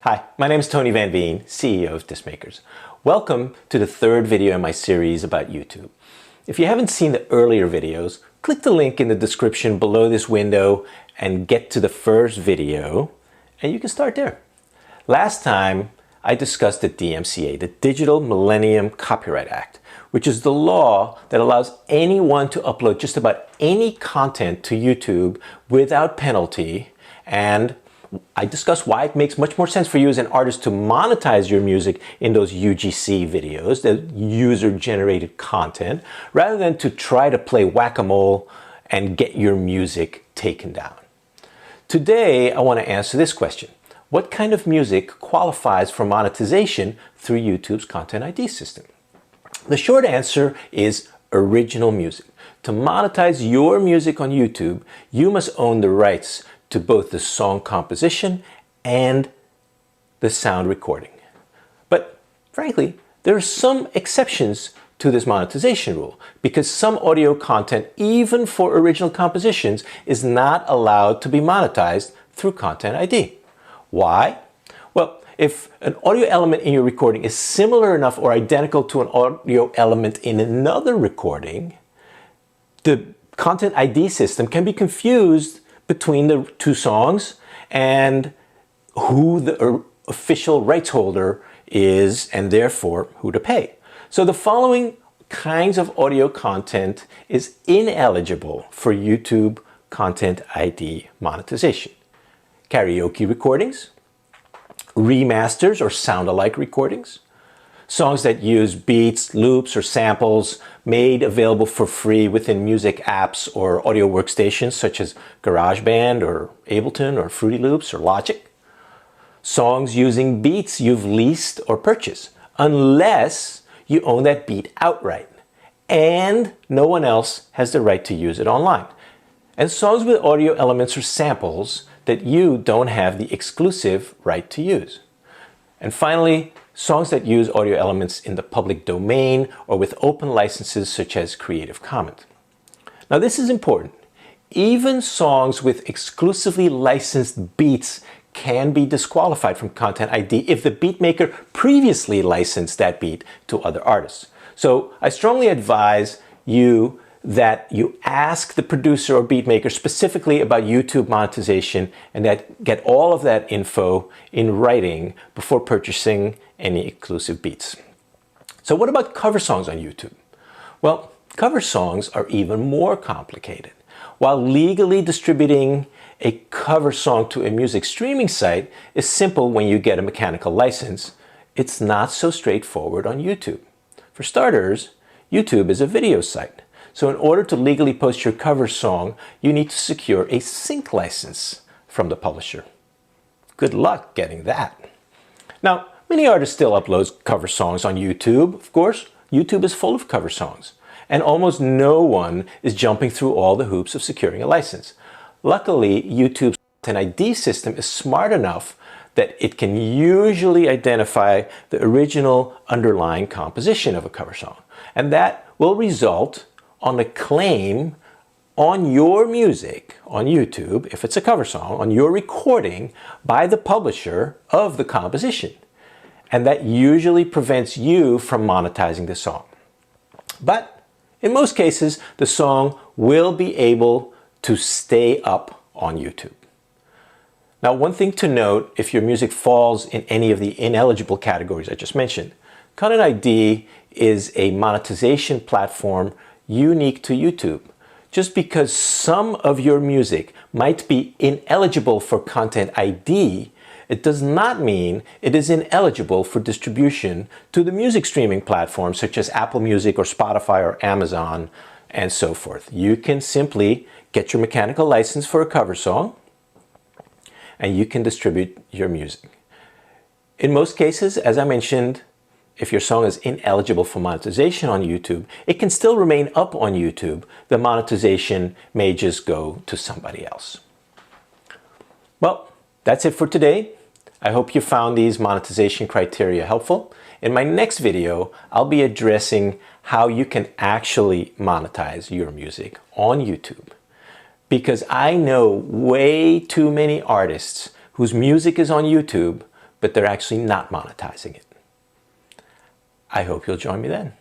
Hi, my name is Tony Van Veen, CEO of Discmakers. Welcome to the third video in my series about YouTube. If you haven't seen the earlier videos, click the link in the description below this window and get to the first video, and you can start there. Last time, I discussed the DMCA, the Digital Millennium Copyright Act, which is the law that allows anyone to upload just about any content to YouTube without penalty, and I discussed why it makes much more sense for you as an artist to monetize your music in those UGC videos, the user-generated content, rather than to try to play whack-a-mole and get your music taken down. Today, I want to answer this question. What kind of music qualifies for monetization through YouTube's Content ID system? The short answer is original music. To monetize your music on YouTube, you must own the rights to both the song composition and the sound recording. But frankly, there are some exceptions to this monetization rule because some audio content, even for original compositions, is not allowed to be monetized through Content ID. Why? Well, if an audio element in your recording is similar enough or identical to an audio element in another recording, the Content ID system can be confused between the two songs and who the official rights holder is and therefore who to pay. So the following kinds of audio content is ineligible for YouTube Content ID monetization. Karaoke recordings, remasters or sound-alike recordings, songs that use beats, loops, or samples made available for free within music apps or audio workstations such as GarageBand or Ableton or Fruity Loops or Logic. Songs using beats you've leased or purchased, unless you own that beat outright and no one else has the right to use it online. And songs with audio elements or samples that you don't have the exclusive right to use. And finally, songs that use audio elements in the public domain or with open licenses such as Creative Commons. Now this is important. Even songs with exclusively licensed beats can be disqualified from Content ID if the beatmaker previously licensed that beat to other artists. So I strongly advise you that you ask the producer or beatmaker specifically about YouTube monetization and that get all of that info in writing before purchasing any exclusive beats. So what about cover songs on YouTube? Well, cover songs are even more complicated. While legally distributing a cover song to a music streaming site is simple when you get a mechanical license, it's not so straightforward on YouTube. For starters, YouTube is a video site. So in order to legally post your cover song, you need to secure a sync license from the publisher. Good luck getting that. Now, many artists still upload cover songs on YouTube. Of course, YouTube is full of cover songs, and almost no one is jumping through all the hoops of securing a license. Luckily, YouTube's Content ID system is smart enough that it can usually identify the original underlying composition of a cover song, and that will result on a claim on your music on YouTube, if it's a cover song, on your recording by the publisher of the composition. And that usually prevents you from monetizing the song. But in most cases, the song will be able to stay up on YouTube. Now, one thing to note, if your music falls in any of the ineligible categories I just mentioned, Content ID is a monetization platform unique to YouTube. Just because some of your music might be ineligible for Content ID, it does not mean it is ineligible for distribution to the music streaming platforms such as Apple Music or Spotify or Amazon and so forth. You can simply get your mechanical license for a cover song and you can distribute your music. In most cases, as I mentioned, if your song is ineligible for monetization on YouTube, it can still remain up on YouTube. The monetization may just go to somebody else. Well, that's it for today. I hope you found these monetization criteria helpful. In my next video, I'll be addressing how you can actually monetize your music on YouTube. Because I know way too many artists whose music is on YouTube but they're actually not monetizing it. I hope you'll join me then.